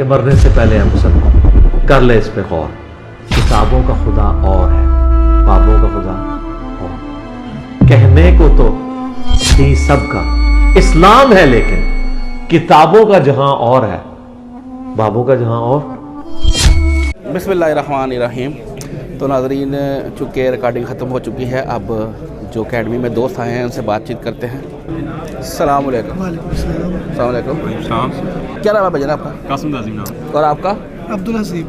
مرنے سے پہلے ہم مسلمان کر لے اس پہ غور. کتابوں کا خدا اور ہے, بابوں کا خدا اور. کہنے کو تو ہی سب کا اسلام ہے, لیکن کتابوں کا جہاں اور ہے, بابوں کا جہاں اور. بسم اللہ الرحمن الرحیم. تو ناظرین, چونکہ ریکارڈنگ ختم ہو چکی ہے, اب جو اکیڈمی میں دوست آئے ہیں ان سے بات چیت کرتے ہیں. السلام علیکم. وعلیکم السلام. السلام علیکم. کیا نام ہے بھائی جان آپ کا؟ قاسم عظیم نام. اور آپ کا؟ عبدالحسیب.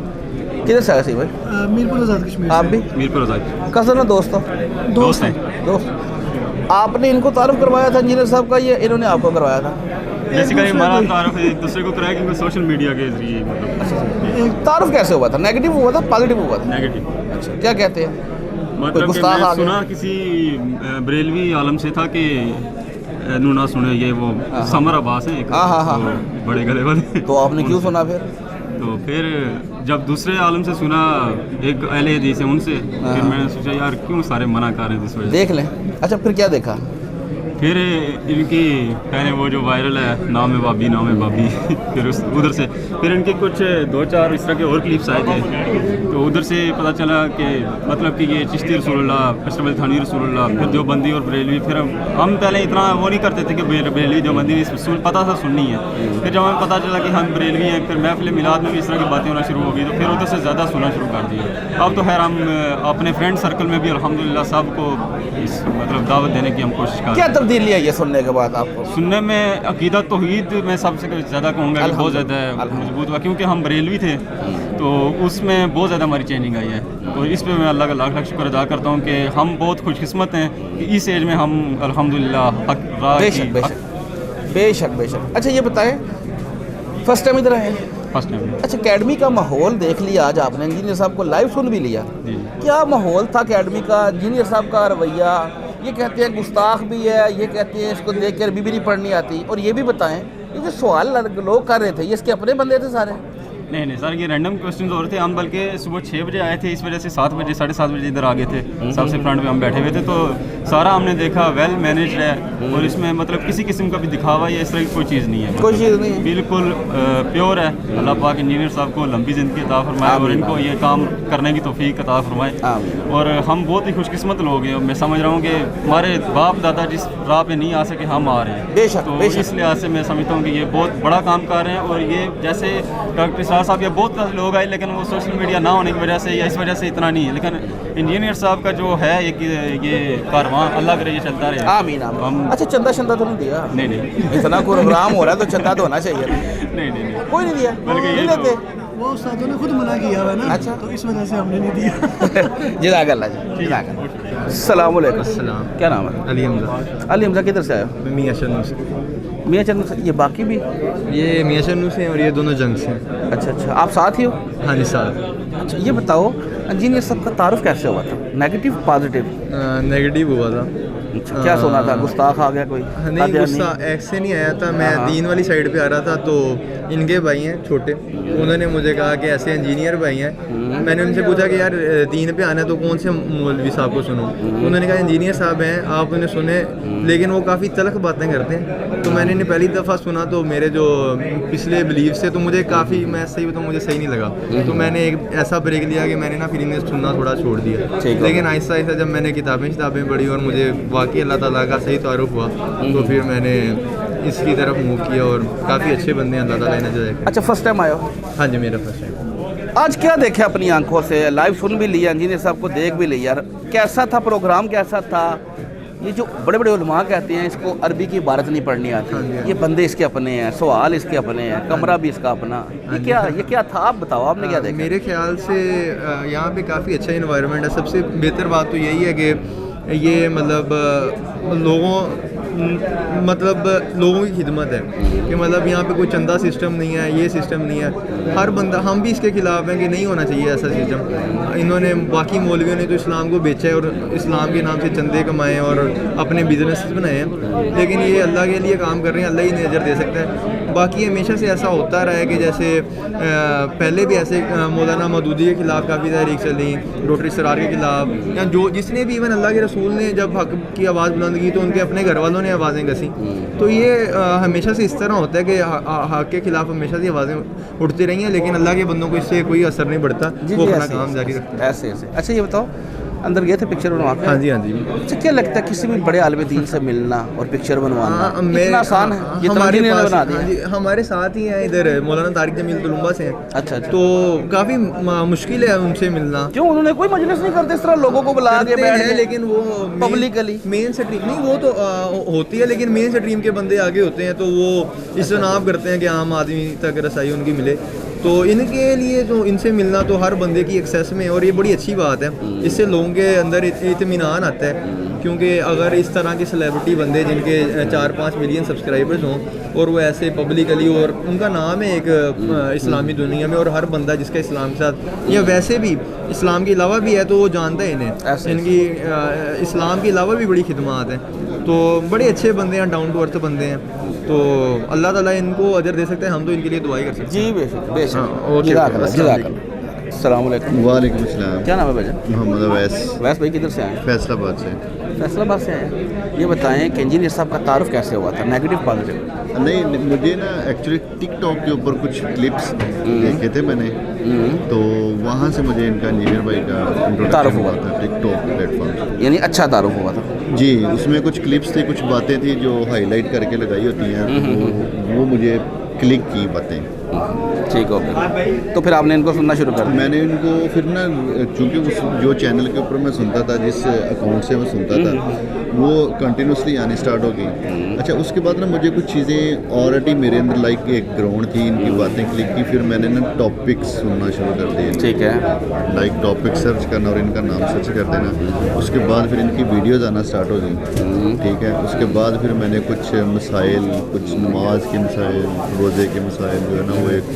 کدھر سے آئے سی بھائی؟ میرپور آزاد کشمیر. آپ بھی میرپور آزاد کزن ہے, دوست ہو؟ دوست ہیں. دوست. آپ نے ان کو تعارف کروایا تھا انجینئر صاحب کا, یا انہوں نے آپ کو کروایا تھا؟ بیسیکلی ہمارا تعارف ایک دوسرے کو کرایا کیونکہ سوشل میڈیا کے ذریعے. مطلب تعارف کیسے ہوا تھا؟ نیگیٹو ہوا تھا پازیٹیو ہوا تھا؟ نیگیٹو. اچھا, کیا کہتے ہیں؟ مطلب کہ گستاخ میں آ گیا؟ سنا کسی بریلوی عالم سے تھا کہ نونا سنے یہ وہ سمر عباس ہیں, ہاں بڑے گلے والے. تو آپ نے کیوں سنا پھر؟ تو پھر جب دوسرے عالم سے سنا ایک اہل حدیث ہے ان سے, پھر میں نے سوچا یار کیوں سارے منع کر رہے ہیں اس وجہ سے. دیکھ لیں. اچھا, پھر کیا دیکھا؟ پھر ان کی پہلے وہ جو وائرل ہے نام بابی نام بابی پھر ادھر سے پھر ان کے کچھ 2-4 اس طرح کے اور کلپس آئے تھے, تو ادھر سے پتہ چلا کہ مطلب کہ یہ چشتی رسول اللہ, اشرف علی تھانوی رسول اللہ, پھر دیوبندی اور بریلوی. پھر ہم پہلے اتنا وہ نہیں کرتے تھے کہ بریلوی دیوبندی پتہ تھا سننی ہے. پھر جب ہمیں پتہ چلا کہ ہم بریلوی ہیں, پھر محفل میلاد میں بھی اس طرح کی باتیں ہونا شروع ہو گئی, تو پھر ادھر سے زیادہ سننا شروع کر دیا. اب تو خیر ہم اپنے فرینڈ سرکل میں بھی الحمدللہ سب کو اس مطلب دعوت دینے کی ہم کوشش کر رہے ہیں. کیا تبدیلی آئی ہے سننے کے بعد آپ کو؟ سننے میں عقیدہ توحید میں سب سے زیادہ کہوں گا کہ بہت زیادہ مضبوط ہوا, کیونکہ ہم بریلوی تھے تو اس میں بہت زیادہ ہماری چینجنگ آئی ہے. تو اس پہ میں اللہ کا لاکھ لاکھ شکر ادا کرتا ہوں کہ ہم بہت خوش قسمت ہیں کہ اس ایج میں ہم الحمدللہ بے شک بے شک بے شک بے شک. اچھا یہ بتائیں, فرسٹ ٹائم ادھر آئے ہیں؟ First time. اچھا, اکیڈمی کا ماحول دیکھ لیا آج آپ نے, انجینئر صاحب کو لائیو سن بھی لیا, کیا ماحول تھا اکیڈمی کا؟ انجینئر صاحب کا رویہ, یہ کہتے ہیں گستاخ بھی ہے, یہ کہتے ہیں اس کو دیکھ کر بھی نہیں پڑھنی آتی. اور یہ بھی بتائیں, یہ جو سوال لوگ کر رہے تھے یہ اس کے اپنے بندے تھے سارے؟ نہیں سر, یہ رینڈم کوسچنز اور تھے. ہم بلکہ صبح 6 بجے آئے تھے, اس وجہ سے 7 بجے 7:30 بجے ادھر آ گئے تھے. سب سے فرنٹ پہ ہم بیٹھے ہوئے تھے, تو سارا ہم نے دیکھا ویل مینیجڈ ہے, اور اس میں مطلب کسی قسم کا بھی دکھاوا یا اس طرح کی کوئی چیز نہیں ہے. کوئی چیز نہیں ہے, بالکل پیور ہے. اللہ پاک انجینئر صاحب کو لمبی زندگی عطا فرمائے اور ان کو یہ کام کرنے کی توفیق عطا فرمائے. اور ہم بہت ہی خوش قسمت لوگ ہیں. میں سمجھ رہا ہوں کہ ہمارے باپ دادا جس راہ پہ نہیں آ سکے ہم آ رہے ہیں. بے شک تو بے شک. اس لحاظ سے میں سمجھتا ہوں کہ یہ بہت بڑا کام کر رہے ہیں. اور یہ جیسے ڈاکٹر اسرار صاحب, یہ بہت لوگ آئے لیکن وہ سوشل میڈیا نہ ہونے کی وجہ سے یا اس وجہ سے اتنا نہیں ہے, لیکن انجینئر صاحب کا جو ہے یہ کارواں اللہ کرے یہ چلتا رہے. آمین آمین. اچھا, چندہ تو نہیں دیا؟ نہیں اتنا پروگرام ہو رہا ہے تو چندہ تو ہونا چاہیے. نہیں کوئی نہیں دیا؟ بلکہ نہیں یہ دیتے؟ وہ استادوں نے خود منع کیا ہوا ہے نا. اچھا, تو اس وجہ سے ہم نے نہیں دیا. جزاک اللہ جی, جزاک اللہ. السلام علیکم. السلام. کیا نام ہے؟ علی حمزہ. علی حمزہ. کدھر سے آئے ہو؟ میاں شنو سے. میاں چند سے. یہ باقی بھی؟ یہ میاں شنو سے ہیں اور یہ دونوں جنگ سے ہیں. اچھا, آپ ساتھ ہی ہو؟ ہاں جی ساتھ. اچھا, یہ بتاؤ انجینئر صاحب کا تعارف کیسے ہوا تھا؟ Negative positive? نیگیٹو ہوا تھا. اچھا, کیا سنا تھا؟ گستاخ آ گیا کوئی؟ نہیں, غصہ ایسے نہیں آیا تھا. میں دین والی سائڈ پہ آ رہا تھا, تو ان کے بھائی ہیں چھوٹے, انہوں نے مجھے کہا کہ ایسے انجینئر بھائی ہیں. میں نے ان سے پوچھا کہ یار دین پہ آنا ہے تو کون سے مولوی صاحب کو سنوں. انہوں نے کہا انجینئر صاحب ہیں, آپ انہیں سنیں, لیکن وہ کافی تلخ باتیں کرتے ہیں. تو میں نے انہیں پہلی دفعہ سنا تو میرے جو پچھلے بلیف سے, تو مجھے کافی, میں صحیح بتاؤں مجھے صحیح نہیں لگا. تو میں نے ایک ایسا بریک لیا کہ میں نے نا پھر انہیں سننا تھوڑا چھوڑ دیا. لیکن آہستہ آہستہ جب میں نے کتابیں پڑھی اور مجھے واقعی اللہ تعالیٰ کا صحیح تعارف ہوا, تو پھر میں نے اس کی طرف موو کیا, اور کافی اچھے بندے ہیں اللہ تعالیٰ نے جو ہے. اچھا, فرسٹ ٹائم آئے ہو؟ ہاں جی, میرا فرسٹ ٹائم. آج کیا دیکھا اپنی آنکھوں سے؟ لائیو سن بھی لیا, انجینئر صاحب کو دیکھ بھی لیا, کیسا تھا پروگرام, کیسا تھا؟ یہ جو بڑے بڑے علماء کہتے ہیں اس کو عربی کی عبارت نہیں پڑھنی آتی, یہ بندے اس کے اپنے ہیں, سوال اس کے اپنے ہیں, کمرہ بھی اس کا اپنا, یہ کیا تھا؟ آپ بتاؤ, آپ نے کیا دیکھا؟ میرے خیال سے یہاں پہ کافی اچھا انوائرمنٹ ہے. سب سے بہتر بات تو یہی ہے کہ یہ مطلب لوگوں کی خدمت ہے, کہ مطلب یہاں پہ کوئی چندہ سسٹم نہیں ہے, یہ سسٹم نہیں ہے. ہر بندہ, ہم بھی اس کے خلاف ہیں کہ نہیں ہونا چاہیے ایسا سسٹم. انہوں نے باقی مولویوں نے تو اسلام کو بیچا ہے اور اسلام کے نام سے چندے کمائے اور اپنے بزنس بنائے ہیں, لیکن یہ اللہ کے لیے کام کر رہے ہیں, اللہ ہی انہیں اجر دے سکتا ہے. बाकी हमेशा से ऐसा होता रहा है कि जैसे पहले भी ऐसे मौलाना मौदूदी के ख़िलाफ़ काफ़ी तहरीक चली, डॉक्टर इसरार के ख़िलाफ़, या जो जिसने भी इवन अल्लाह के रसूल ने जब हक़ की आवाज़ बुलंद की तो उनके अपने घर वालों ने आवाज़ें कसी। तो ये हमेशा से इस तरह होता है कि हक़ के ख़िलाफ़ हमेशा से आवाज़ें उठती रही हैं, लेकिन अल्लाह के बंदों को इससे कोई असर नहीं पड़ता, वो अपना काम जारी रखते हैं। ऐसे ऐसे। अच्छा ये बताओ, अंदर गए थे पिक्चर बनवा के? हाँ जी, हाँ जी। अच्छा क्या लगता है किसी भी बड़े आलिम दीन से मिलना और पिक्चर बनवाना इतना आसान है? ये तो हमारे इंजीनियर पास, बना हाँ दिया। जी, हमारे साथ ही हैं इधर मौलाना तारिक जमील तुलुम्बा से हैं। अच्छा अच्छा। तो काफ़ी मुश्किल है उनसे मिलना। क्यों, उन्होंने कोई मजलिस नहीं करते इस तरह लोगों को बुला के करते बैठ हैं, के? लेकिन वो Publicly? मेन स्ट्रीम नहीं, वो तो होती है, लेकिन मेन स्ट्रीम के बंदे आगे होते हैं तो वो इज्तनाब करते हैं कि आम आदमी तक रसाई उनकी मिले। तो इनके लिए तो इनसे मिलना तो हर बंदे की एक्सेस में, और ये बड़ी अच्छी बात है, इससे लोगों के अंदर इत्मीनान आता है। क्योंकि अगर इस तरह के सेलिब्रिटी बंदे जिनके 4-5 मिलियन सब्सक्राइबर्स हों और वो ऐसे पब्लिकली, और उनका नाम है एक इस्लामी दुनिया में, और हर बंदा जिसका इस्लाम के साथ या वैसे भी इस्लाम के अलावा भी है तो वो जानता है इन्हें, इनकी इस्लाम के अलावा भी बड़ी खिदमात हैं। तो बड़े अच्छे बंदे हैं, डाउन टू अर्थ बंदे हैं, तो अल्लाह ताला इनको अजर दे सकते हैं, हम तो इनके लिए दुआई कर सकते हैं। जी बेशक बेशक। ओके, अस्सलाम वालेकुम। वालेकुम अस्सलाम। क्या नाम है भाईजान? मोहम्मद अवैस, वैस भाई किधर से आए हैं? फैसलाबाद से। फैसलाबाद से आए हैं। ये बताएं कि इंजीनियर साहब का तारुफ कैसे हुआ था, नेगेटिव पॉजिटिव? नहीं, मुझे ना एक्चुअली टिकटॉक के ऊपर कुछ क्लिप्स देखे थे मैंने, तो वहाँ से मुझे इनका इंजीनियर भाई का तारुफ इंट्रोडक्शन हुआ हुआ था टिकटॉक प्लेटफॉर्म। यानी अच्छा तारुफ हुआ था? जी, उसमें कुछ क्लिप्स थी, कुछ बातें थी जो हाईलाइट करके लगाई होती हैं, वो मुझे क्लिक की बातें। ठीक ओके। तो फिर आपने इनको सुनना शुरू कर दिया? मैंने इनको फिर ना, चूँकि उस जो चैनल के ऊपर मैं सुनता था, जिस अकाउंट से मैं सुनता था, वो कंटिन्यूसली आनी स्टार्ट हो गई। अच्छा, उसके बाद ना मुझे कुछ चीज़ें ऑलरेडी मेरे अंदर लाइक एक ग्राउंड थी, इनकी बातें क्लिक की, फिर मैंने ना टॉपिक्स सुनना शुरू कर दिए। ठीक है। लाइक टॉपिक सर्च करना और इनका नाम सर्च कर देना। उसके बाद फिर इनकी वीडियोज़ आना स्टार्ट हो गई। ठीक है। उसके बाद फिर मैंने कुछ मसाइल, कुछ नमाज के मसाइल, रोज़े के मसाइल जो है ना, वो एक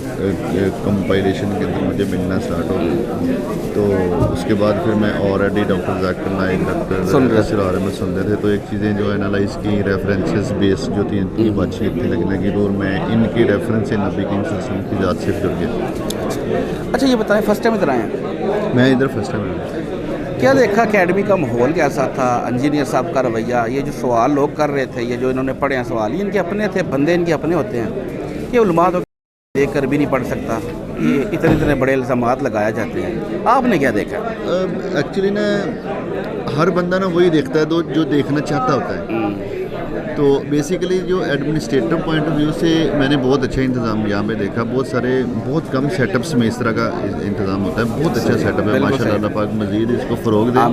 कंपाइलेशन के अंदर मुझे मिलना स्टार्ट हो गई। तो उसके बाद फिर मैं already doctor Zakir Naik, doctor सिरार में सुनते थे, तो एक चीज़ें जो एनालाइज की, रेफरेंसेस बेस जो थी इनकी बातचीत थी लगने लगी, और मैं इनकी रेफरेंस से नबी की सिस्टम की ज़ात से जुड़ गया। अच्छा ये बताएं, फर्स्ट टाइम इधर आए हैं? मैं इधर फर्स्ट टाइम। क्या देखा अकेडमी का माहौल कैसा था, इंजीनियर साहब का रवैया, ये जो सवाल लोग कर रहे थे, ये जो इन्होंने पढ़े हैं सवाल, ये इनके अपने थे, बंदे इनके अपने होते हैं, ये उलमा तो देख कर भी नहीं पढ़ सकता, ये इतने इतने बड़े इल्ज़ामात लगाए जाते हैं, आपने क्या देखा? एक्चुअली ना हर बंदा ना वही देखता है जो देखना चाहता होता है। तो बेसिकली जो एडमिनिस्ट्रेटिव पॉइंट ऑफ व्यू से मैंने बहुत अच्छा इंतज़ाम यहाँ पे देखा। बहुत कम सेटअप्स में इस तरह का इंतज़ाम होता है। बहुत अच्छा सेटअप है माशाल्लाह, अल्लाह पाक मज़ीद इसको फ़रोग़ दे।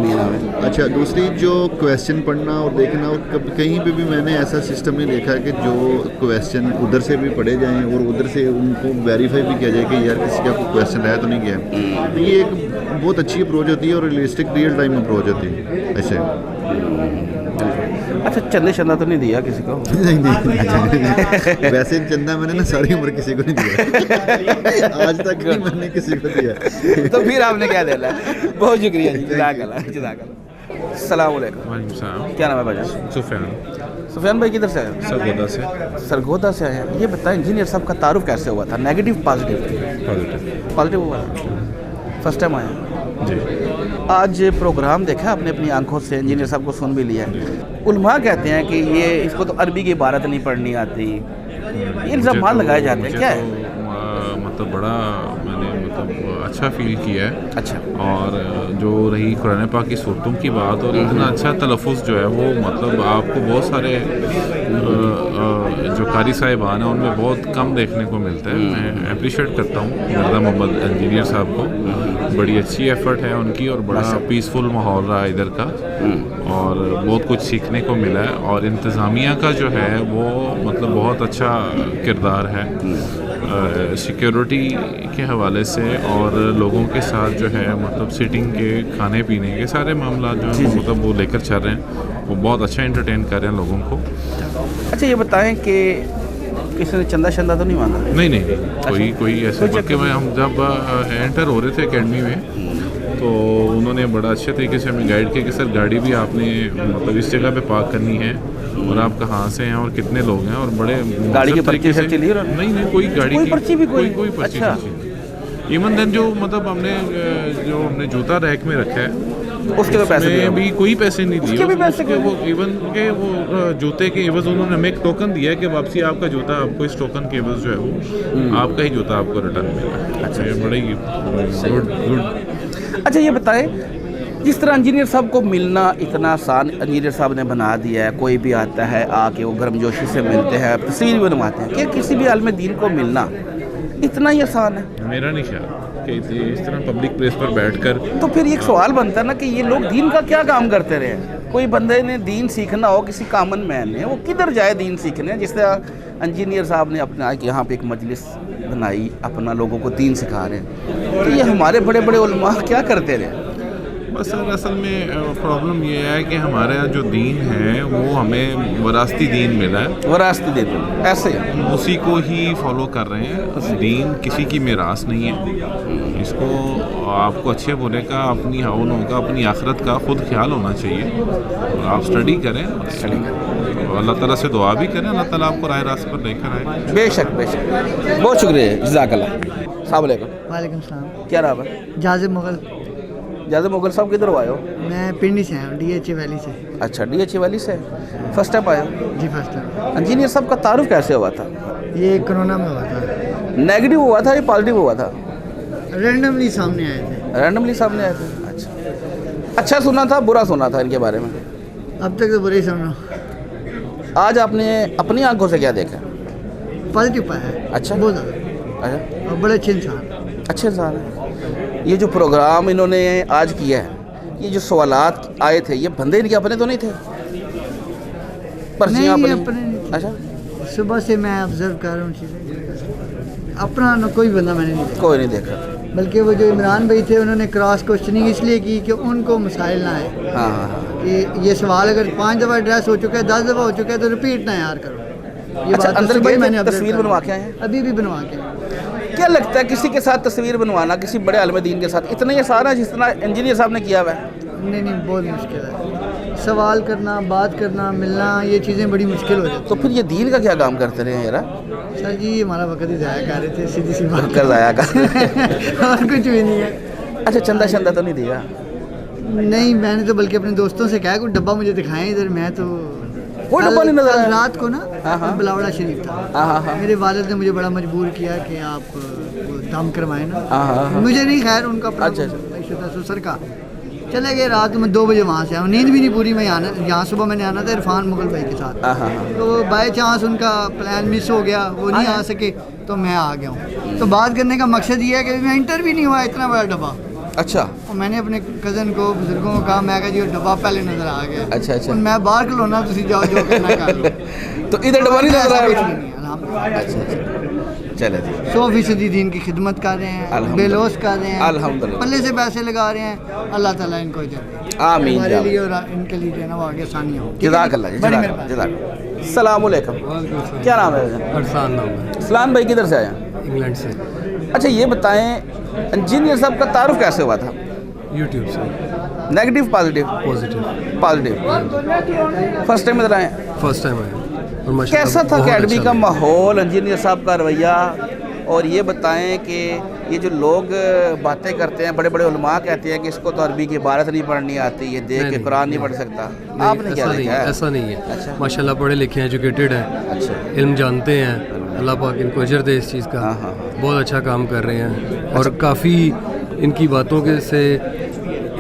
अच्छा, दूसरी जो क्वेश्चन पढ़ना और देखना, और कहीं पे भी मैंने ऐसा सिस्टम नहीं देखा कि जो क्वेश्चन उधर से भी पढ़े जाएँ और उधर से उनको वेरीफाई भी किया जाए कि यार किसी का कोई क्वेश्चन आया तो नहीं गया। तो ये एक बहुत अच्छी अप्रोच होती है और रियलिस्टिक रियल टाइम अप्रोच होती है ऐसे। अच्छा, चंदा शंदा तो नहीं दिया किसी को? नहीं। वैसे चंदा मैंने ना सारी उम्र किसी को नहीं दिया, आज तक नहीं मैंने किसी को दिया। तो फिर आपने क्या देना? बहुत शुक्रिया जी, जज़ाकल्लाह। अस्सलाम वालेकुम। वालेकुम सलाम। क्या नाम है भाईजान? सुफियान। सुफियान भाई किधर से आए? सरगोदा से। सरगोदा से आए हैं। ये बताएं इंजीनियर साहब का तारुफ कैसे हुआ था, नेगेटिव पॉजिटिव? पॉजिटिव हुआ था। फर्स्ट टाइम आए हैं जी। आज प्रोग्राम देखा आपने अपनी आंखों से, इंजीनियर साहब को सुन भी लिया। उलमा कहते हैं कि ये इसको तो अरबी की इबारत नहीं पढ़नी आती, ये इल्ज़ाम लगाए जाते हैं, क्या है? मतलब बड़ा मैंने अच्छा फील किया है। अच्छा। और जो रही कुरान पाक की सूरतों की बात, और इतना अच्छा तलफ़ुज़ जो है वो मतलब आपको बहुत सारे जो कारी साहिबान हैं उनमें बहुत कम देखने को मिलता है। मैं अप्रिशिएट करता हूँ मिर्ज़ा मोहम्मद इंजीनियर साहब को, बड़ी अच्छी एफ़र्ट है उनकी, और बड़ा पीसफुल माहौल रहा इधर का, और बहुत कुछ सीखने को मिला है। और इंतज़ामिया का जो है वो मतलब बहुत अच्छा किरदार है सिक्योरिटी के हवाले से, और लोगों के साथ जो है मतलब सिटिंग के, खाने पीने के सारे मामला जो है मतलब वो लेकर चल रहे हैं, वो बहुत अच्छा एंटरटेन कर रहे हैं लोगों को। अच्छा ये बताएं कि किसी ने चंदा शंदा तो नहीं मांगा? नहीं, कोई ऐसे, बल्कि मैं हम जब एंटर हो रहे थे एकेडमी में तो उन्होंने बड़ा अच्छे तरीके से हमें गाइड किया कि सर गाड़ी भी आपने मतलब इस जगह पे पार्क करनी है, और आप कहाँ से हैं और कितने लोग हैं, और बड़े गाड़ी की मुनासिब पर्ची तरीके से- सर्ची ली उन्होंने? नहीं कोई गाड़ी कोई की पर्ची भी कोई? कोई पर्ची अच्छा। इवन देन जो मतलब हमने जूता रैक में रखा है उसके तो पैसे दिए उसमें होंगे। भी कोई पैसे नहीं दिए, उसके भी पैसे उसके वो इवन के वो जूते के एवज उन्होंने हमें एक टोकन दिया है कि वापसी आपका जूता आपको इस टोकन के एवज जो है वो आपका ही जूता आपको रिटर्न मिला। अच्छा, ये बड़ा ही गुड। अच्छा ये बताएं, जिस तरह इंजीनियर साहब को मिलना इतना आसान इंजीनियर साहब ने बना दिया है, कोई भी आता है आके वो गर्मजोशी से मिलते हैं, तस्वीर भी बनवाते हैं, क्या किसी भी आलम दीन को मिलना इतना ही आसान है? मेरा नहीं ख्याल कि इस तरह पब्लिक प्लेस पर बैठकर तो फिर एक सवाल बनता है ना कि ये लोग दीन का क्या काम करते रहे? कोई बंदे ने दीन सीखना हो, किसी कॉमन मैन ने, वो किधर जाए दीन सीखने? जिस तरह इंजीनियर साहब ने अपना यहाँ पे एक मजलिस बनाई, अपना लोगों को दीन सिखा रहे हैं, तो ये हमारे बड़े बड़े उलमा क्या करते रहे? बस सर असल में प्रॉब्लम ये है कि हमारे यहाँ जो दीन है वो हमें वरासती दीन मिला है, वो रास्ते दे दो ऐसे हम उसी को ही फॉलो कर रहे हैं। दीन किसी की मिरास नहीं है, इसको आपको अच्छे बुरे का, अपनी हाउलों का, अपनी आखिरत का खुद ख्याल होना चाहिए, और आप स्टडी करें, और अल्लाह ताला से दुआ भी करें, अल्लाह ताला आपको राह रास्ते पर लेकर आए। बेशक बेशक, बहुत शुक्रिया, जज़ाकल्लाह। अस्सलाम वालेकुम। वालेकुम सलाम। क्या नाम है? जाजिब मुगल। जाज़िब मुगल साहब किधर आए हो? मैं पिंडी से हूँ, DH वैली से। अच्छा, DH वैली से फर्स्ट टाइम आए हो? जी फर्स्ट टाइम। इंजीनियर साहब का तारुफ कैसे हुआ था? ये कोरोना में हुआ था, नेगेटिव हुआ था या पॉजिटिव हुआ था? रैंडमली सामने आए थे। रैंडमली सामने आए थे। अच्छा, अच्छा सुना था, बुरा सुना था इनके बारे में? अब तक तो बुरे ही समझो। आज आपने अपनी आंखों से क्या देखा? पॉजिटिव पाया है। अच्छा। बहुत ज़्यादा, अच्छा, और बड़े अच्छे इंसान। अच्छे इंसान है। ये जो प्रोग्राम इन्होंने आज किया है, ये जो सवालात आए थे, ये बंदे इनके अपने तो नहीं थे? पर्चियाँ नहीं, अपनी? अपने नहीं थे। अच्छा, सुबह से मैं ऑब्जर्व कर रहा हूँ चीज़ें, अपना न कोई बंदा मैंने नहीं देखा। कोई नहीं देखा। बल्कि वो जो इमरान भाई थे, उन्होंने क्रॉस क्वेश्चनिंग इसलिए की कि उनको मसाइल ना आए हाँ हाँ हाँ। कि ये सवाल अगर 5 दफ़ा एड्रेस हो चुका है, 10 दफ़ा हो चुका है, तो रिपीट ना यार करो। ये अच्छा, बात अंदर सुबह ही गए थे, मैंने observe तस्वीर करी। बनवा के आए हैं? अभी भी बनवा के आए। क्या लगता है किसी के साथ तस्वीर बनवाना, किसी बड़े आलिम दीन के साथ इतना ही आसान है जिस तरह इंजीनियर साहब ने किया हुआ है? नहीं नहीं, बहुत मुश्किल है। सवाल करना, बात करना, मिलना, ये चीज़ें बड़ी मुश्किल हो जाती तो फिर ये दीन का क्या काम करते रहे यार? हैं। सर जी हमारा वक्त ही ज़ाया कर रहे थे, सीधी सी बात कर आया का। और कुछ भी नहीं है। अच्छा, चंदा शंदा तो नहीं दिया? नहीं, मैंने तो बल्कि अपने दोस्तों से कहा कोई डब्बा मुझे दिखाएं इधर। मैं तो कोई डब्बा नहीं नजर आया? रात को ना हाँ, हाँ। बिलावड़ा शरीफ था। हाँ हाँ हाँ। मेरे वालिद ने मुझे बड़ा मजबूर किया कि आप वो दम करवाएं ना। हाँ, हाँ, हाँ। मुझे नहीं, खैर उनका अपना अच्छा, इशू था ससुर का। चले गए, रात में 2 बजे वहाँ से आया, नींद भी नहीं पूरी। मैं यहाँ सुबह मैंने आना था इरफान मुगल भाई के साथ। हाँ हाँ हाँ। तो बाय चांस उनका प्लान मिस हो गया, वो नहीं आ सके, तो मैं आ गया हूँ। तो बात करने का मकसद ये है कि मैं इंटर भी नहीं हुआ, इतना बड़ा डब्बा। अच्छा और मैंने अपने कज़न को, बुजुर्गों को कहा, मैं कहा जी वो डब्बा पहले नज़र आ गया। अच्छा, अच्छा। और मैं बाहर खलोना, तुसी जाओ जो करना कर लो। तो इधर डब्बा नहीं नजर आया? कुछ भी नहीं है, अल्हम्दुलिल्लाह। अच्छा अच्छा, चले जी। 100% दीन की खिदमत कर रहे हैं, अल्हम्दुलिल्लाह। बेलोस कर रहे हैं, अल्हम्दुलिल्लाह। पल्ले से पैसे लगा रहे हैं। अल्लाह ताला इनको इजाज़त दे। आमीन हमारे या लिए और इनके लिए जो है ना वो आगे आसानी हो। जज़ाकल्लाह जी, बड़ी जज़ाकल्लाह, मेहरबानी। जज़ाकल्लाह। अस्सलाम वालेकुम। क्या नाम है? अरसान नाम है, फलान भाई किधर से आए हैं? इंग्लैंड से, अच्छा ये बताएं, इंजीनियर साहब का तारुफ कैसे हुआ था? यूट्यूब से। Negative positive? Positive, positive. First time इधर आए हैं? फर्स्ट टाइम आया और माशाल्लाह कैसा था बहुत अकेडमी अच्छा का लगा। माहौल, इंजीनियर साहब का रवैया? और ये बताएं कि ये जो लोग बातें करते हैं, बड़े बड़े उलमा कहते हैं कि इसको तो अरबी की इबारत नहीं पढ़नी आती, ये देख के कुरान नहीं पढ़ सकता, नहीं, आपने क्या ऐसा नहीं देखा है, है? ऐसा नहीं है। अच्छा। माशाल्लाह पढ़े लिखे हैं, एजुकेटेड हैं, अच्छा। इल्म जानते हैं। अल्लाह पाक इनको अजर दे इस चीज़ का। हाँ, हाँ, बहुत अच्छा काम कर रहे हैं। और काफ़ी इनकी बातों के से,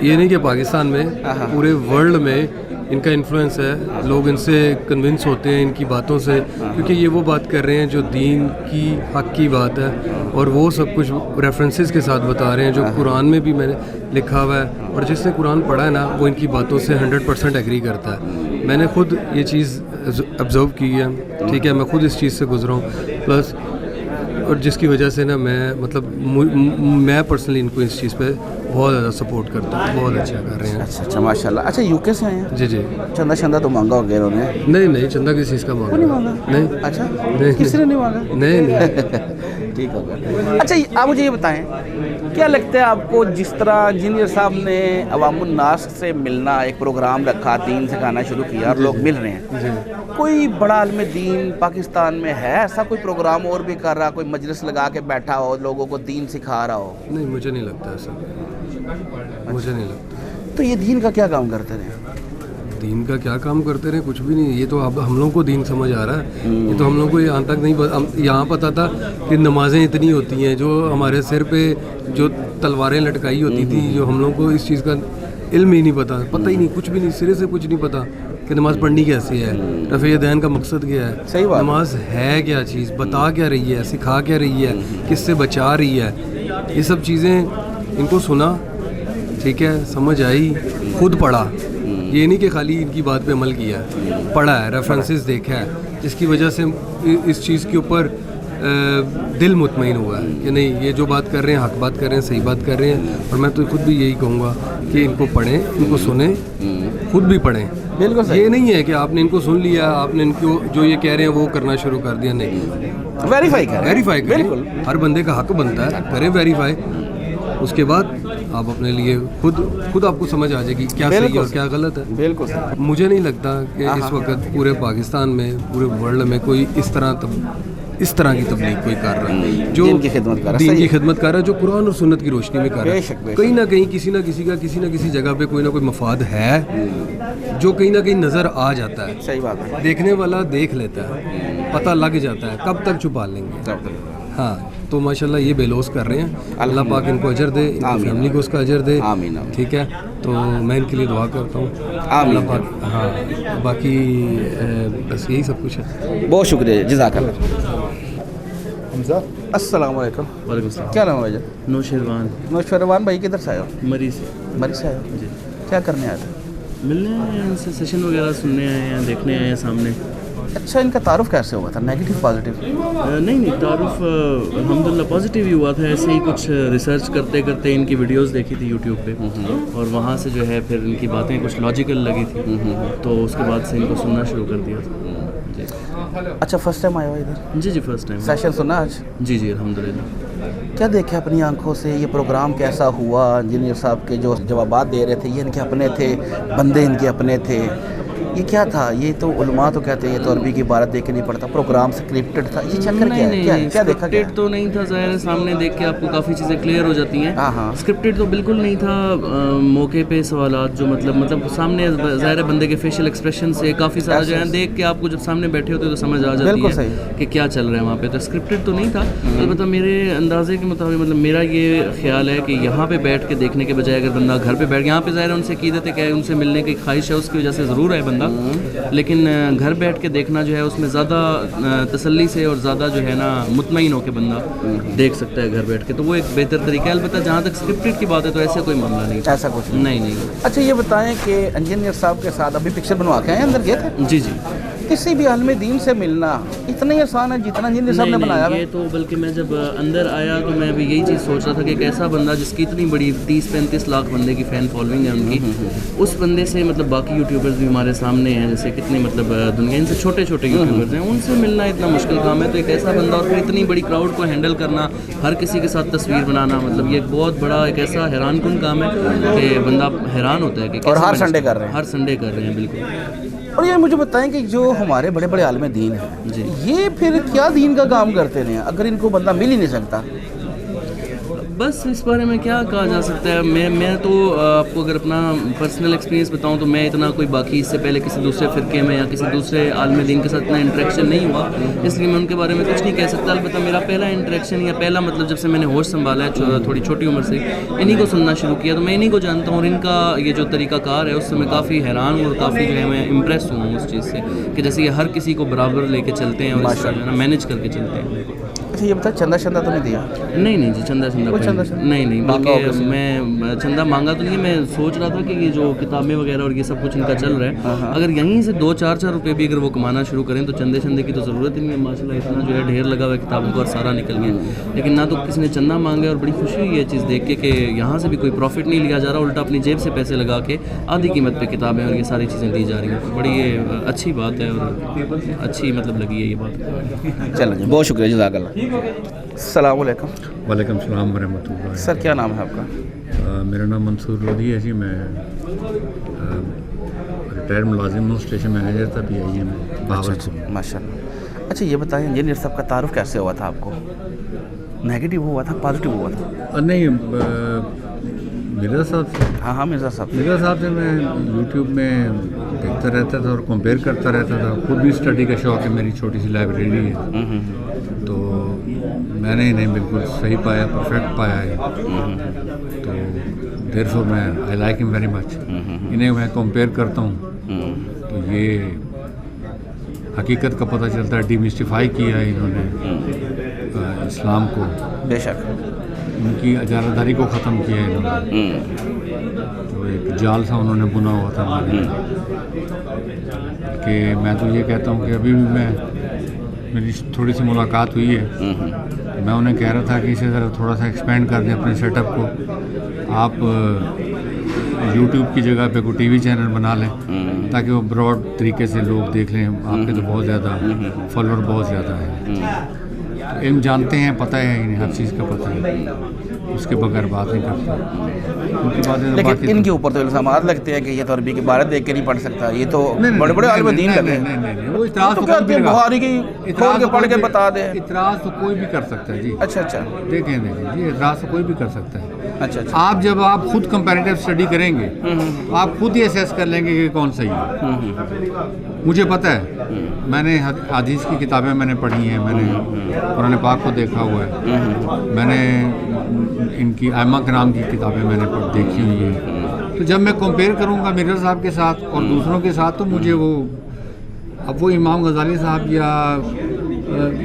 ये नहीं कि पाकिस्तान में, हाँ, हाँ। पूरे वर्ल्ड में इनका इन्फ्लुएंस है। लोग इनसे कन्विंस होते हैं इनकी बातों से, क्योंकि ये वो बात कर रहे हैं जो दीन की हक की बात है, और वो सब कुछ रेफरेंसेस के साथ बता रहे हैं जो कुरान में भी मैंने लिखा हुआ है। और जिसने कुरान पढ़ा है ना, वो इनकी बातों से 100% एग्री करता है। मैंने खुद ये चीज़ ऑब्ज़र्व की है, ठीक है, मैं खुद इस चीज़ से गुजरा हूँ। प्लस और जिसकी वजह से ना मैं मतलब मैं पर्सनली इनको इस चीज़ पे बहुत ज़्यादा सपोर्ट करता हूँ। बहुत अच्छा कर रहे हैं। अच्छा अच्छा, माशाल्लाह। अच्छा, यूके से आए हैं? जी जी। चंदा शंदा तो मांगा हो गया उन्होंने? नहीं नहीं, चंदा किस चीज़ का मांगा? नहीं मांगा? नहीं। अच्छा, नहीं, किसी ने नहीं मांगा? नहीं नहीं। ठीक हो गया। अच्छा, आप मुझे ये बताएं, क्या लगता है आपको, जिस तरह इंजीनियर साहब ने अवामुन नास से मिलना, एक प्रोग्राम रखा, दीन सिखाना शुरू किया और लोग मिल रहे हैं, کوئی بڑا عالم دین پاکستان میں ہے ایسا کوئی پروگرام اور بھی کر رہا, کوئی مجلس لگا کے بیٹھا ہو, لوگوں کو دین سکھا رہا ہو؟ نہیں, مجھے نہیں لگتا ایسا, مجھے نہیں لگتا. تو یہ دین کا کیا کام کرتے رہے؟ دین کا کیا کام کرتے رہے, کچھ بھی نہیں. یہ تو اب ہم لوگوں کو دین سمجھ آ رہا ہے. یہ تو ہم لوگوں کو یہاں تک نہیں, یہاں پتہ تھا کہ نمازیں اتنی ہوتی ہیں, جو ہمارے سر پہ جو تلواریں لٹکائی ہوتی تھیں, جو ہم لوگوں کو اس چیز کا علم ہی نہیں پتہ ہی نہیں, کچھ بھی نہیں, سرے سے کچھ نہیں پتہ کہ نماز پڑھنی کیسی ہے, رفع دین کا مقصد کیا ہے, صحیح بات. نماز ہے کیا چیز, بتا کیا رہی ہے, سکھا کیا رہی ہے, کس سے بچا رہی ہے. یہ سب چیزیں ان کو سنا, ٹھیک ہے, سمجھ آئی, خود پڑھا. یہ نہیں کہ خالی ان کی بات پہ عمل کیا ہے, پڑھا ہے, ریفرنسز دیکھا ہے, جس کی وجہ سے اس چیز کے اوپر دل مطمئن ہوا ہے کہ نہیں, یہ جو بات کر رہے ہیں حق بات کر رہے ہیں, صحیح بات کر رہے ہیں. اور میں تو خود بھی یہی کہوں گا کہ ان کو پڑھیں, ان کو سنیں, خود بھی پڑھیں. بالکل یہ نہیں ہے کہ آپ نے ان کو سن لیا, آپ نے ان کو جو یہ کہہ رہے ہیں وہ کرنا شروع کر دیا. نہیں, ویریفائی کریں. بالکل, ہر بندے کا حق بنتا ہے, کریں ویریفائی. اس کے بعد آپ اپنے لیے خود آپ کو سمجھ آ جائے گی کیا صحیح ہے اور کیا غلط ہے. بالکل. مجھے نہیں لگتا کہ اس وقت پورے پاکستان میں, پورے ورلڈ میں کوئی اس طرح کی تبلیغ کوئی کر رہا ہے جو دین کی خدمت کر رہا ہے, جو قرآن اور سنت کی روشنی میں کر رہا ہے. کہیں نہ کہیں کسی نہ کسی جگہ پہ کوئی نہ کوئی مفاد ہے جو کہیں نہ کہیں نظر آ جاتا ہے. صحیح بات ہے. دیکھنے والا دیکھ لیتا ہے, پتہ لگ جاتا ہے, کب تک چھپا لیں گے. ہاں, تو ماشاءاللہ یہ بے لوث کر رہے ہیں. اللہ پاک ان کو اجر دے, ان کی فیملی کو اس کا اجر دے. آمین. ٹھیک ہے, تو میں ان کے لیے دعا کرتا ہوں. اللہ پاک. ہاں, باقی بس یہی سب کچھ ہے. بہت شکریہ, جزاک اللہ. السلام علیکم. وعلیکم السلام. کیا نام ہے بھائی؟ نوشیروان بھائی, کدھر سے آئے ہو؟ مری سے آئے ہو؟ جی. کیا کرنے آئے تھے؟ ملنے آئے ہیں, ان سے سیشن وغیرہ سننے آئے ہیں, دیکھنے آئے ہیں سامنے. اچھا, ان کا تعارف کیسے ہوا تھا, نیگیٹو پازیٹیو؟ نہیں, تعارف الحمدللہ پازیٹیو ہی ہوا تھا. ایسے ہی کچھ ریسرچ کرتے کرتے ان کی ویڈیوز دیکھی تھی یوٹیوب پہ, اور وہاں سے جو ہے پھر ان کی باتیں کچھ لاجیکل لگی تھی, تو اس کے بعد سے ان کو سننا شروع کر دیا تھا. جی. اچھا, فرسٹ ٹائم آئے ہو ادھر؟ جی فرسٹ ٹائم. سیشن سنا آج؟ جی الحمدللہ. کیا دیکھا اپنی آنکھوں سے, یہ پروگرام کیسا ہوا؟ انجینئر صاحب کے جو جوابات دے رہے تھے, یہ ان کے اپنے تھے, بندے ان کے اپنے تھے, یہ کیا تھا؟ یہ تو علماء تو کہتے ہیں یہ تو عربی کی عبارت دیکھ کے نہیں پڑتا, پروگرام اسکرپٹڈ تھا, یہ چکر کیا ہے؟ کیا دیکھا؟ اسکرپٹڈ تو نہیں تھا, ظاہر ہے سامنے دیکھ کے آپ کو کافی چیزیں کلیئر ہو جاتی ہیں. اسکرپٹڈ تو بالکل نہیں تھا. موقع پہ سوالات جو مطلب سامنے ظاہر ہے بندے کے فیشل ایکسپریشن سے کافی سارا جو ہے دیکھ کے آپ کو جب سامنے بیٹھے ہوتے تو سمجھ آ جاتی ہے کہ کیا چل رہا ہے وہاں پہ. تو اسکرپٹڈ تو نہیں تھا. البتہ میرے اندازے کے مطابق مطلب میرا یہ خیال ہے کہ یہاں پہ بیٹھ کے دیکھنے کے بجائے اگر بندہ گھر پہ بیٹھ, یہاں پہ ظاہر ہے ان سے عقیدت ہے کہ ان سے ملنے کی خواہش ہے, اس کی وجہ سے ضرور ہے بندہ, لیکن گھر بیٹھ کے دیکھنا جو ہے اس میں زیادہ تسلی سے اور زیادہ جو ہے نا مطمئن ہو کے بندہ دیکھ سکتا ہے گھر بیٹھ کے, تو وہ ایک بہتر طریقہ ہے. البتہ جہاں تک اسکرپٹڈ کی بات ہے تو ایسا کوئی معاملہ نہیں, ایسا کچھ نہیں. اچھا, یہ بتائیں کہ انجینئر صاحب کے ساتھ ابھی پکچر بنوا کے آئے, اندر گئے تھے؟ جی. کسی بھی عالم دین سے ملنا اتنا ہی آسان ہے جتنا انجینئر صاحب نے بنایا ہے؟ یہ تو بلکہ میں جب اندر آیا تو میں ابھی یہی چیز سوچ رہا تھا کہ ایک ایسا بندہ جس کی اتنی بڑی 30-35 لاکھ بندے کی فین فالوئنگ ہے ان کی, اس بندے سے مطلب باقی یوٹیوبرز بھی ہمارے سامنے ہیں, جیسے کتنے مطلب دنیا ان سے چھوٹے یوٹیوبرز ہیں, ان سے ملنا اتنا مشکل کام ہے. تو ایک ایسا بندہ اور پھر اتنی بڑی کراؤڈ کو ہینڈل کرنا, ہر کسی کے ساتھ تصویر بنانا, مطلب یہ ایک بہت بڑا ایک ایسا حیران کن کام ہے کہ بندہ حیران ہوتا ہے کہ اور ہر سنڈے کر رہے ہیں. بالکل. اور یہ مجھے بتائیں کہ جو ہمارے بڑے بڑے عالم دین ہیں جی, یہ پھر کیا دین کا کام کرتے ہیں اگر ان کو بندہ مل ہی نہیں سکتا؟ بس اس بارے میں کیا کہا جا سکتا ہے. میں تو آپ کو اگر اپنا پرسنل ایکسپیرینس بتاؤں تو میں اتنا کوئی باقی اس سے پہلے کسی دوسرے فرقے میں یا کسی دوسرے عالم دین کے ساتھ اتنا انٹریکشن نہیں ہوا, اس لیے میں ان کے بارے میں کچھ نہیں کہہ سکتا. البتہ میرا پہلا انٹریکشن یا پہلا مطلب جب سے میں نے ہوش سنبھالا ہے تھوڑی چھوٹی عمر سے, انہی کو سننا شروع کیا, تو میں انہی کو جانتا ہوں, اور ان کا یہ جو طریقہ کار ہے اس سے میں کافی حیران ہوں اور کافی جو ہے میں امپریس ہوں اس چیز سے کہ جیسے یہ ہر کسی کو برابر لے کے چلتے ہیں اور اس طرح مینیج کر کے چلتے ہیں. اچھا, یہ بتا چندہ تو نہیں دیا؟ نہیں جی, چندہ نہیں, بلکہ میں چندہ مانگا تو نہیں. میں سوچ رہا تھا کہ یہ جو کتابیں وغیرہ اور یہ سب کچھ ان کا چل رہا ہے, اگر یہیں سے 2-4 روپے بھی اگر وہ کمانا شروع کریں تو چندے کی تو ضرورت ہی نہیں ہے. ماشاءاللہ اتنا جو ہے ڈھیر لگا ہوا ہے کتابوں کا اور سارا نکل گیا, لیکن نہ تو کسی نے چندہ مانگا, اور بڑی خوشی ہوئی یہ چیز دیکھ کے کہ یہاں سے بھی کوئی پروفٹ نہیں لیا جا رہا, الٹا اپنی جیب سے پیسے لگا کے آدھی قیمت پہ کتابیں اور یہ ساری چیزیں دی جا رہی ہیں. بڑی یہ اچھی بات ہے اور اچھی مطلب لگی ہے یہ بات. چلو جی, بہت شکریہ, جزاک اللہ. السلام علیکم. وعلیکم السلام ورحمۃ اللہ. سر کیا نام ہے آپ کا؟ میرا نام منصور لودھی ہے جی. میں ریٹائرڈ ملازم ہوں, اسٹیشن مینیجر تھا PIA میں. बहावलपुर। माशाल्लाह। अच्छा ये बताएं इंजीनियर साहब का तारुफ कैसे हुआ था आपको? नेगेटिव हुआ था, पॉजिटिव हुआ था? नहीं, मिर्ज़ा साहब से। हाँ मिर्ज़ा साहब मिर्ज़ा साहब से मैं यूट्यूब में देखता रहता था और कंपेयर करता रहता था। खुद भी स्टडी का शौक़ है, मेरी छोटी सी लाइब्रेरी है, तो मैंने इन्हें बिल्कुल सही पाया, परफेक्ट पाया है। तो देयरफॉर मैं I like him very much. इन्हें मैं कंपेयर करता हूँ तो ये हकीकत का पता चलता है। डिमिस्टिफाई किया है इन्होंने इस्लाम को, बेशक उनकी अजारादारी को ख़त्म किया है इन्होंने। तो एक जाल सा उन्होंने बुना हुआ था हमारे कि मैं तो ये कहता हूँ कि अभी भी मेरी थोड़ी सी मुलाकात हुई है, मैं उन्हें कह रहा था कि इसे ज़रा थोड़ा सा एक्सपेंड कर दें अपने सेटअप को। आप यूट्यूब की जगह पे कोई टीवी चैनल बना लें ताकि वो ब्रॉड तरीके से लोग देख लें। आपके तो बहुत ज़्यादा फॉलोअर बहुत ज़्यादा है, इल्म जानते हैं, पता है इन्हें, हर चीज़ का पता है, उसके बगैर बात नहीं करते उनकी बातें। लेकिन इनके ऊपर तो इल्ज़ामात लगते हैं कि ये तो अरबी की इबारत देख के नहीं पढ़ सकता, ये तो बड़े बड़े आलिम दीन लगे। नहीं, वो इतराज़ तो कहते हैं बुखारी की खोल के पढ़ के बता दे। इतराज़ तो कोई भी कर सकता है जी। अच्छा देखें जी, इतराज़ तो कोई भी कर सकता है। अच्छा आप जब आप खुद कंपैरेटिव स्टडी करेंगे तो आप खुद ही असेस कर लेंगे कि कौन सही है। मुझे पता है, मैंने हदीस की किताबें मैंने पढ़ी हैं, मैंने कुरान पाक को देखा हुआ है, मैंने इनकी आयमा कराम की किताबें मैंने देखी हुई हैं। तो जब मैं कंपेयर करूंगा मिर्ज़ा साहब के साथ और दूसरों के साथ, तो मुझे वो इमाम गज़ाली साहब या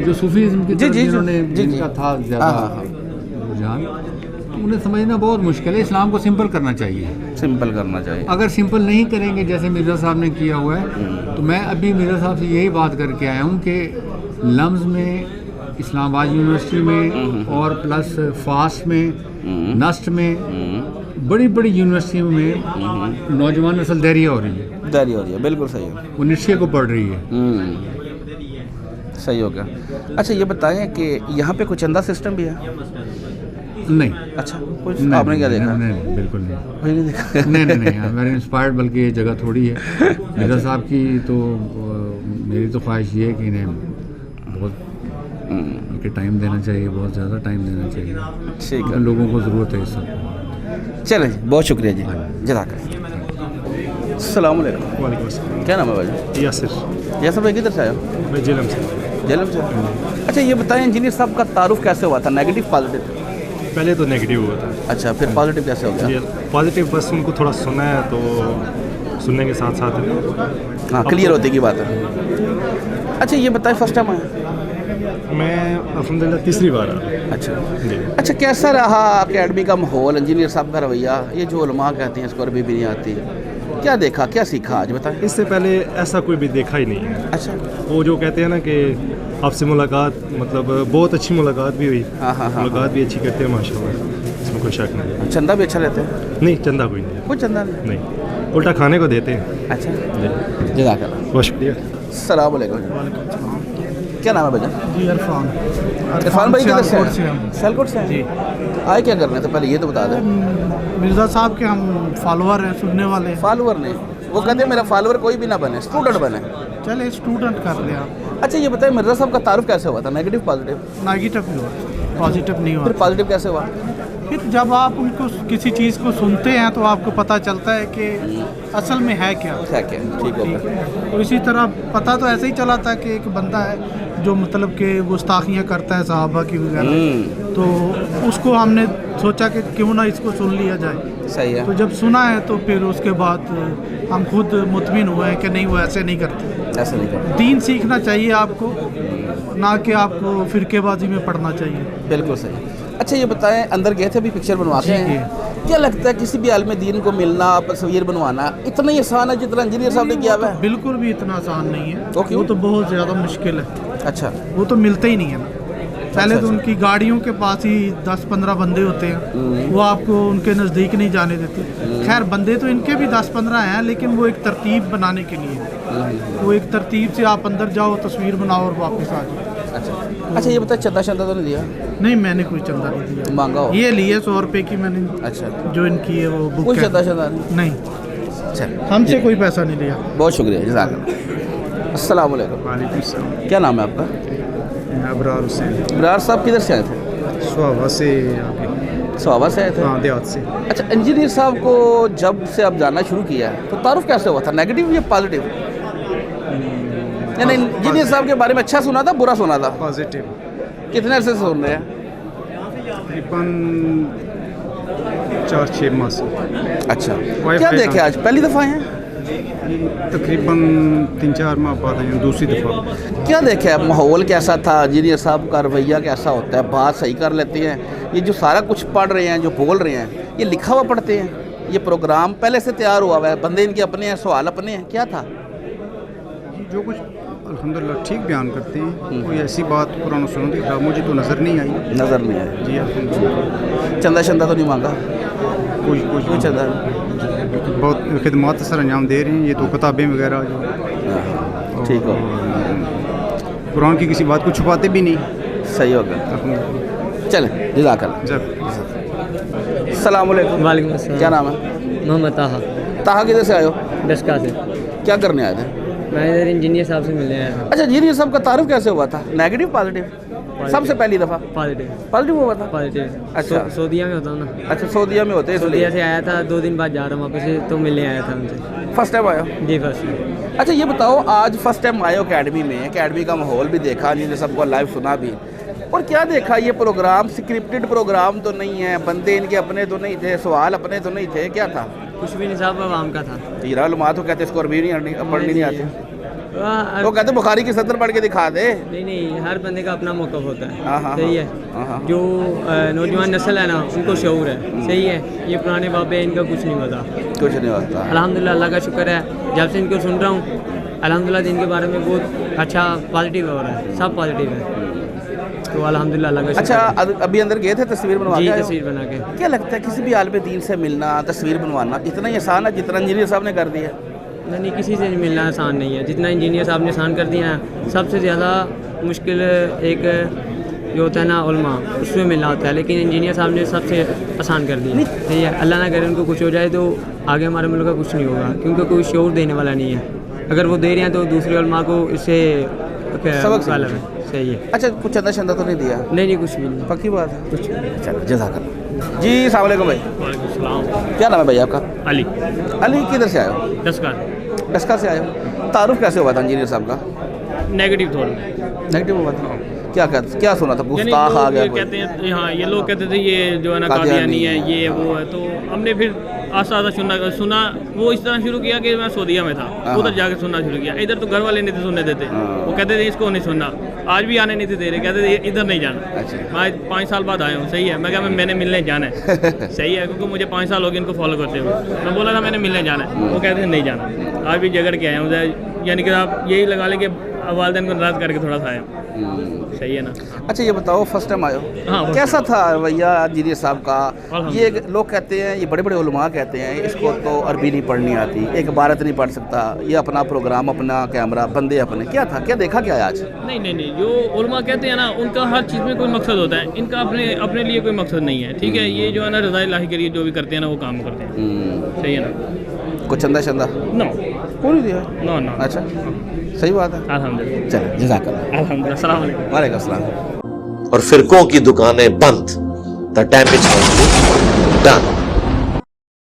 जो सूफीज़्म की तरफ जिन्होंने जिनका था ज़्यादा रुझान, उन्हें समझना बहुत मुश्किल है। इस्लाम को सिंपल करना चाहिए, सिंपल करना चाहिए। अगर सिंपल नहीं करेंगे जैसे मिर्ज़ा साहब ने किया हुआ है, तो मैं अभी मिर्ज़ा साहब से यही बात करके आया हूँ कि लम्ज़ में, इस्लामाबाद यूनिवर्सिटी में और प्लस फास में, नस्ट में, बड़ी बड़ी यूनिवर्सिटियों में नौजवान नस्ल दहरिया हो रही है। बिल्कुल सही है, वो नशे को पढ़ रही है। सही हो गया। अच्छा ये बताएं कि यहाँ पे कोई चंदा सिस्टम भी है? नहीं। अच्छा, कुछ आपने क्या देखा? नहीं, बिल्कुल नहीं। कोई नहीं देखा? नहीं, वेरी इंस्पायर्ड, बल्कि ये जगह थोड़ी है। मिर्ज़ा साहब की तो मेरी तो ख्वाहिश ये है कि इन्हें बहुत इनके टाइम देना चाहिए, बहुत ज़्यादा टाइम देना चाहिए। ठीक है, लोगों को ज़रूरत है इस सब। चलें, बहुत शुक्रिया जी, जज़ाकल्लाह। अस्सलाम वालेकुम। वालेकुम अस्सलाम। क्या नाम है भाई? यासिर भाई किधर से आए हो? मैं जेलम से। अच्छा ये बताएं इंजीनियर साहब का तारुफ कैसे हुआ था, नेगेटिव पॉजिटिव? पहले तो नेगेटिव हुआ था। अच्छा, फिर पॉजिटिव कैसे हो गया? पॉजिटिव बस उनको थोड़ा सुना है, तो सुनने के साथ साथ हाँ क्लियर होती की बात है। अच्छा ये बताएं फर्स्ट टाइम आया? मैं अल्हम्दुलिल्लाह तीसरी बार आया। अच्छा कैसा रहा अकेडमी का माहौल, इंजीनियर साहब का रवैया? ये जो उलमा कहते हैं इसको अरबी भी नहीं आती, क्या देखा, क्या सीखा आज बताएं? इससे पहले ऐसा कोई भी देखा ही नहीं है। अच्छा, वो जो कहते हैं ना कि आपसे मुलाकात, मतलब बहुत अच्छी मुलाकात भी हुई। मुलाकात भी अच्छी करते हैं माशाल्लाह, इसमें कोई शक नहीं। चंदा भी अच्छा लेते हैं? नहीं, चंदा कोई नहीं। कोई चंदा नहीं, उल्टा खाने को देते हैं। अच्छा, जज़ाकल्लाह, बहुत शुक्रिया। अस्सलाम वालेकुम। क्या नाम है भैया? जी इरफान भाई किधर से हैं? सियालकोट से जी। आए क्या कर रहे थे पहले ये तो बता दें। मिर्ज़ा साहब के हम फॉलोअर हैं, सुनने वाले। फॉलोअर नहीं, वो कहते हैं मेरा फॉलोअर कोई भी ना बने, स्टूडेंट बने। चले स्टूडेंट कर लिया। अच्छा ये बताइए मिर्ज़ा साहब का तारुफ कैसे हुआ था, नेगेटिव पॉजिटिव? नेगेटिव हुआ, पॉजिटिव नहीं हुआ। फिर पॉजिटिव कैसे हुआ? फिर जब आप उनको किसी चीज़ को सुनते हैं तो आपको पता चलता है कि असल में है क्या। ठीक हो गया। और इसी तरह पता तो ऐसे ही चला था कि एक बंदा है जो मतलब कि गुस्ताखियाँ करता है सहाबा की वगैरह, तो उसको हमने सोचा कि क्यों ना इसको सुन लिया जाए। सही है। तो जब सुना है तो फिर उसके बाद हम खुद मुतमिन हुए हैं कि नहीं, वो ऐसे नहीं करते। ऐसे नहीं करते। दीन सीखना चाहिए आपको, ना कि आपको फिरकेबाजी में पढ़ना चाहिए। बिल्कुल सही। अच्छा ये बताएं, अंदर गए थे अभी पिक्चर बनवाते हैं, क्या लगता है किसी भी आलिम दीन को मिलना, तस्वीर बनवाना इतना ही आसान है जितना इंजीनियर साहब ने किया हुआ है? बिल्कुल भी इतना आसान नहीं है। तो वो तो बहुत ज़्यादा मुश्किल है। अच्छा, वो तो मिलते ही नहीं है ना। पहले तो उनकी गाड़ियों के पास ही 10-15 बंदे होते हैं, वो आपको उनके नज़दीक नहीं जाने देते। खैर बंदे तो इनके भी 10-15 हैं, लेकिन वो एक तरतीब बनाने के लिए, वो एक तरतीब से आप अंदर जाओ, तस्वीर बनाओ और वापस आ जाओ। अच्छा ये बताए चंदा शंदा तो नहीं दिया? नहीं, मैंने कोई चंदा नहीं दिया। मांगा हो? ये लिए 100 रुपये की मैंने। अच्छा, जो इनकी है वो बुक। कोई चंदा शंदा नहीं, हमसे कोई पैसा नहीं लिया। बहुत शुक्रिया, जज़ाकल्लाह। अस्सलाम वालेकुम। वालेकुम अस्सलाम। क्या नाम है आपका? अबरार हुसैन। अबरार साहब किधर से आए थे? स्वाभा से। स्वाभा से आए थे? हाँ, देहात से। अच्छा, इंजीनियर साहब को जब से आप जानना शुरू किया है तो तारुफ कैसे हुआ था, नेगेटिव या पॉजिटिव? नहीं, इंजीनियर साहब के बारे में अच्छा सुना था, बुरा सुना था? पॉजिटिव। कितने अरसे से सुन रहे हैं? तकरीबन 4-6 माह से। अच्छा, क्या देखे आज, पहली दफ़ा हैं? तकरीबन 3-4 माह बाद हैं, दूसरी दफ़ा। क्या देखे, माहौल कैसा था, इंजीनियर साहब का रवैया कैसा होता है, बात सही कर लेते हैं, ये जो सारा कुछ पढ़ रहे हैं, जो बोल रहे हैं, ये लिखा हुआ पढ़ते हैं, ये प्रोग्राम पहले से तैयार हुआ है, बंदे इनके अपने हैं, सवाल अपने हैं, क्या था? जो कुछ अल्हम्दुलिल्लाह ठीक बयान करते हैं, कोई ऐसी बात कुरान और सुन्नत के खिलाफ मुझे तो नज़र नहीं आई। नज़र नहीं आई जी, अल्हम्दुलिल्लाह। चंदा शंदा तो नहीं मांगा? कोई चंदा? बहुत खिदमत सर अंजाम दे रहे हैं, ये तो किताबें वगैरह जो। ठीक हो, कुरान की किसी बात को छुपाते भी नहीं। सही हो गया। चलें, जज़ाकल्लाह। अस्सलाम वालेकुम। वालेकुम अस्सलाम। क्या नाम है? मोहम्मद ताहा। ताहा किधर से आए हो? डस्का से। क्या करने आए थे? मैं इधर इंजीनियर साहब से मिलने आया था। अच्छा, इंजीनियर साहब का तारुफ कैसे हुआ था, नेगेटिव पॉजिटिव? सबसे पहली दफ़ा पॉजिटिव हुआ था? पॉजिटिव। अच्छा, सऊदीया में होता हूँ ना। अच्छा, सऊदीया में होते हैं, सऊदीया से आया था, 2 दिन बाद जा रहा हूँ वापस से, तो मिलने आया था उनसे। फर्स्ट टाइम आया? जी, फर्स्ट टाइम। अच्छा, ये बताओ, आज फर्स्ट टाइम आए हो अकेडमी में, अकेडमी का माहौल भी देखा, इंजीनियर साहब को लाइव सुना भी, और क्या देखा, ये प्रोग्राम स्क्रिप्टेड प्रोग्राम तो नहीं है, बंदे इनके अपने तो नहीं थे, सवाल अपने तो नहीं थे, क्या था? कुछ भी नहीं साहब, आवाम का था। हीरा लुमा तो कहते इसको अरबी नहीं पढ़नी नहीं आती, वो कहते बुखारी की सदर पढ़ के दिखा दे। नहीं, हर बंदे का अपना मौक़िफ़ होता है। हाँ, सही है। जो नौजवान नस्ल है ना, उनको शऊर है। सही है, ये पुराने बाबे, इनका कुछ नहीं होता, कुछ नहीं होता। अल्हम्दुलिल्लाह, अल्लाह का शुक्र है, जब से इनको सुन रहा हूँ अल्हम्दुलिल्लाह दिन के बारे में बहुत अच्छा पॉजिटिव हो रहा है, सब पॉजिटिव है, तो अल्हम्दुलिल्लाह अल्लाह का। अच्छा, अभी अंदर गए थे तस्वीर बनवा के? तस्वीर बना के। क्या लगता है किसी भी आलिम दीन से मिलना, तस्वीर बनवाना इतना ही आसान है जितना इंजीनियर साहब ने कर दिया? नहीं, किसी से मिलना आसान नहीं है, जितना इंजीनियर साहब ने आसान कर दिया है। सबसे ज़्यादा मुश्किल एक जो होता है ना उलमा, उसमें मिलना होता है, लेकिन इंजीनियर साहब ने सबसे आसान कर दिया। ठीक है, अल्लाह ना करे उनको कुछ हो जाए तो आगे हमारे मुल्क का कुछ नहीं होगा, क्योंकि कोई शऊर देने वाला नहीं है। अगर वो दे रहे हैं तो दूसरे उलमा को इससे सबक है। सही है। अच्छा, कुछ चंदा शंदा तो नहीं दिया? नहीं, कुछ भी नहीं। पक्की बात है? कुछ नहीं। चलो, जज़ाकल्लाह। जी, अस्सलाम वालेकुम भाई। वालेकुम सलाम। क्या नाम है भाई आपका? अली। अली, किधर से आए हो? डस्का। डस्का से आए हो। तारुफ कैसे हुआ था इंजीनियर साहब का? नेगेटिव थोड़ा। नेगेटिव हुआ था? क्या सुना था? गुस्ताख आ गया? कहते हैं, हाँ, ये लोग कहते थे ये जो है ना कादियानी है, ये वो है, तो हमने फिर आस्ता आस्ता सुना। वो इस तरह शुरू किया कि मैं सऊदीया में था, उधर जाके सुनना शुरू किया। इधर तो घर वाले नहीं थे सुनने देते, वो कहते थे इसको नहीं सुनना, आज भी आने नहीं थे दे रहे, कहते थे इधर नहीं जाना। मैं 5 साल बाद आया हूँ। सही है, मैं क्या मैंने मिलने जाना है। सही है, क्योंकि मुझे 5 साल हो गए इनको फॉलो करते हुए। मैं बोला था मैंने मिलने जाना है, वो कहते थे नहीं जाना। आज भी झगड़ के आया हूँ, यानी कि आप यही लगा लें कि वालिदैन को नाराज़ करके थोड़ा सा आया। सही है ना। अच्छा, ये बताओ, फर्स्ट टाइम आए हो, हाँ, कैसा था रवैया इंजीनियर साहब का? ये लोग कहते हैं, ये बड़े बड़े उलमा कहते हैं इसको तो अरबी नहीं पढ़नी आती, एक इबारत नहीं पढ़ सकता, ये अपना प्रोग्राम, अपना कैमरा, बंदे अपने, क्या था, क्या देखा क्या आज? नहीं, जो उलमा कहते हैं ना, उनका हर चीज़ में कोई मकसद होता है, इनका अपने लिए कोई मकसद नहीं है। ठीक है, ये जो है ना रज़ा इलाही के लिए जो भी करते हैं ना, वो काम करते हैं। सही है ना। कुछ चंदा शंदा? नो, पूरी दिया? नो। अच्छा, सही बात है। अल्हम्दुलिल्लाह। चलो, जज़ाकल्लाह। अल्हम्दुलिल्लाह। अस्सलाम वालेकुम। वालेकुम अस्सलाम। और फिरकों की दुकानें बंद, द डैमेज डन।